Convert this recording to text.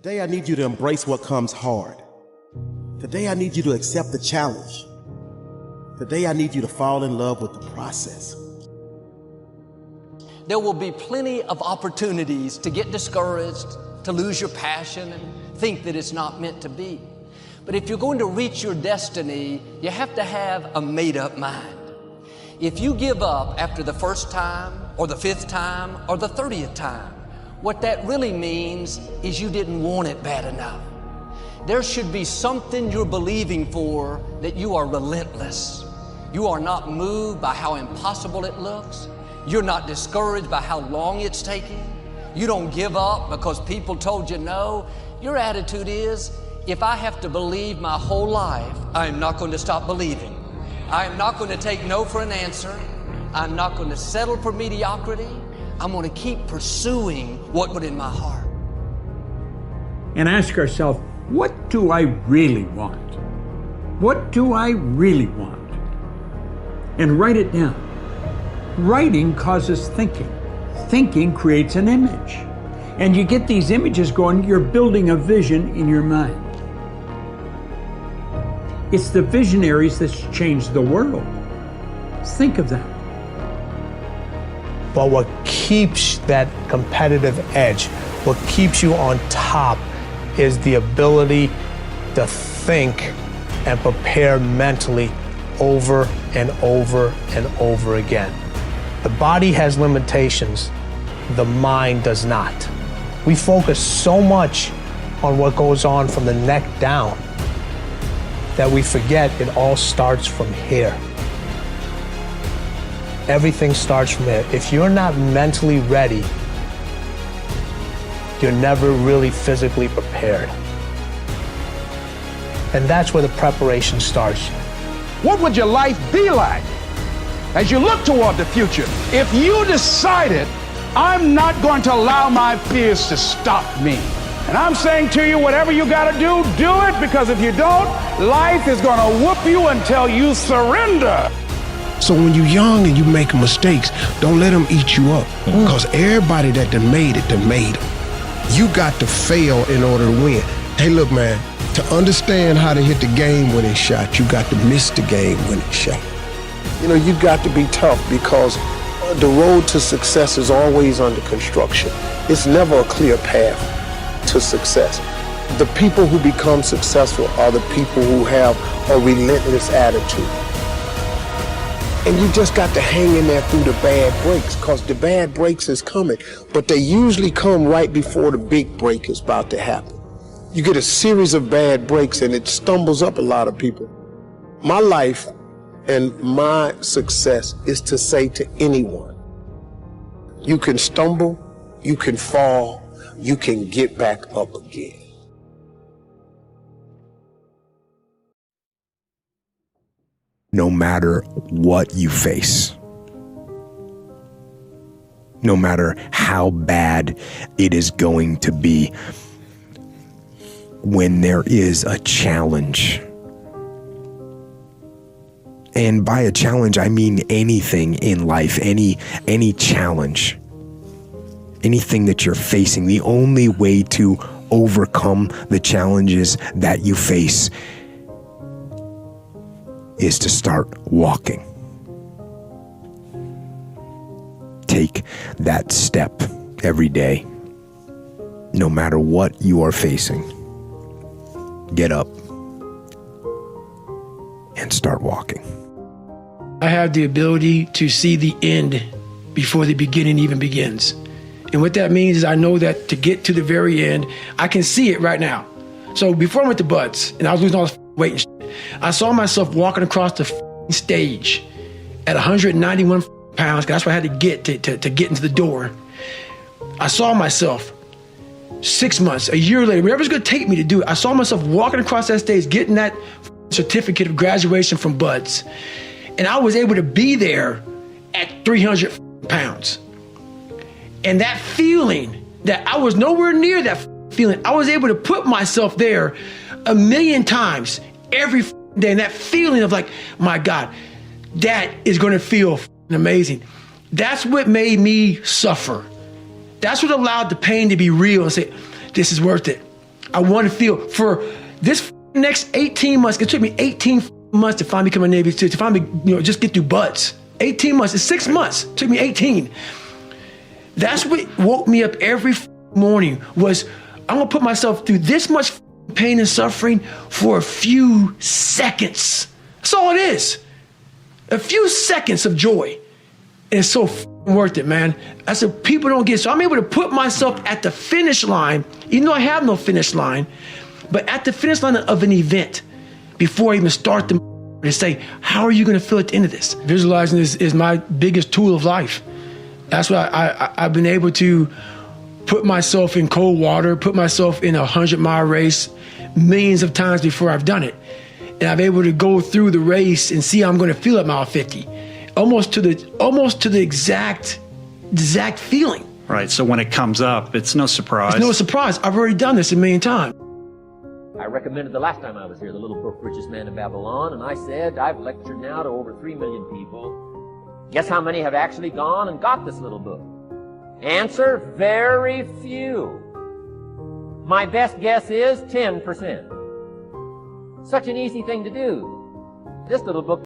Today I need you to embrace what comes hard. Today I need you to accept the challenge. Today I need you to fall in love with the process. There will be plenty of opportunities to get discouraged, to lose your passion and think that it's not meant to be. But if you're going to reach your destiny, you have to have a made-up mind. If you give up after the first time, or the 5th time, or the 30th time, what that really means is you didn't want it bad enough. There should be something you're believing for that you are relentless. You are not moved by how impossible it looks. You're not discouraged by how long it's taking. You don't give up because people told you no. Your attitude is, if I have to believe my whole life, I am not going to stop believing. I am not going to take no for an answer. I'm not going to settle for mediocrity. I'm going to keep pursuing what was in my heart. And ask ourselves, what do I really want? What do I really want? And write it down. Writing causes thinking. Thinking creates an image. And you get these images going, you're building a vision in your mind. It's the visionaries that's changed the world. Think of that. But what keeps that competitive edge, what keeps you on top, is the ability to think and prepare mentally over and over and over again. The body has limitations, the mind does not. We focus so much on what goes on from the neck down that we forget it all starts from here. Everything starts from here. If you're not mentally ready, you're never really physically prepared. And that's where the preparation starts. What would your life be like as you look toward the future if you decided, I'm not going to allow my fears to stop me? And I'm saying to you, whatever you got to do it, because if you don't, life is going to whoop you until you surrender. So when you're young and you make mistakes, don't let them eat you up. Because everybody that done made it, done made them. You got to fail in order to win. Hey, look, man, to understand how to hit the game-winning shot, you got to miss the game-winning shot. You know, you got to be tough because the road to success is always under construction. It's never a clear path to success. The people who become successful are the people who have a relentless attitude. And you just got to hang in there through the bad breaks, because the bad breaks is coming, but they usually come right before the big break is about to happen. You get a series of bad breaks and it stumbles up a lot of people. My life and my success is to say to anyone, you can stumble, you can fall, you can get back up again. No matter what you face, no matter how bad it is going to be, when there is a challenge, and by a challenge I mean anything in life, any challenge, anything that you're facing, the only way to overcome the challenges that you face is to start walking. Take that step every day, no matter what you are facing. Get up and start walking. I have the ability to see the end before the beginning even begins. And what that means is I know that to get to the very end, I can see it right now. So before I went to Buds and I was losing all this weight and shit, I saw myself walking across the stage at 191 pounds, because that's what I had to get to get into the door. I saw myself 6 months, a year later, whatever it's going to take me to do it, I saw myself walking across that stage, getting that certificate of graduation from Buds. And I was able to be there at 300 pounds. And that feeling that I was nowhere near that feeling, I was able to put myself there 1,000,000 times every day. And that feeling of like, my God, that is going to feel amazing. That's what made me suffer. That's what allowed the pain to be real and say, this is worth it. I want to feel for this next 18 months. It took me 18 months to finally become a Navy SEAL, to finally, just get through BUD/S. 18 months. It's 6 months. It took me 18. That's what woke me up every morning was I'm going to put myself through this much pain and suffering for a few seconds. That's all it is. A few seconds of joy. And it's so worth it, man. I said, people don't get it. So I'm able to put myself at the finish line, even though I have no finish line, but at the finish line of an event before I even start the to say, how are you going to feel at the end of this? Visualizing is my biggest tool of life. That's why I've been able to put myself in cold water, put myself in a 100-mile race millions of times before I've done it. And I'm able to go through the race and see how I'm going to feel at mile 50. Almost to the exact feeling. Right, so when it comes up, it's no surprise. It's no surprise. I've already done this a million times. I recommended the last time I was here, the little book, Richest Man in Babylon, and I said, I've lectured now to over 3 million people. Guess how many have actually gone and got this little book? Answer, very few. My best guess is 10%. Such an easy thing to do. This little book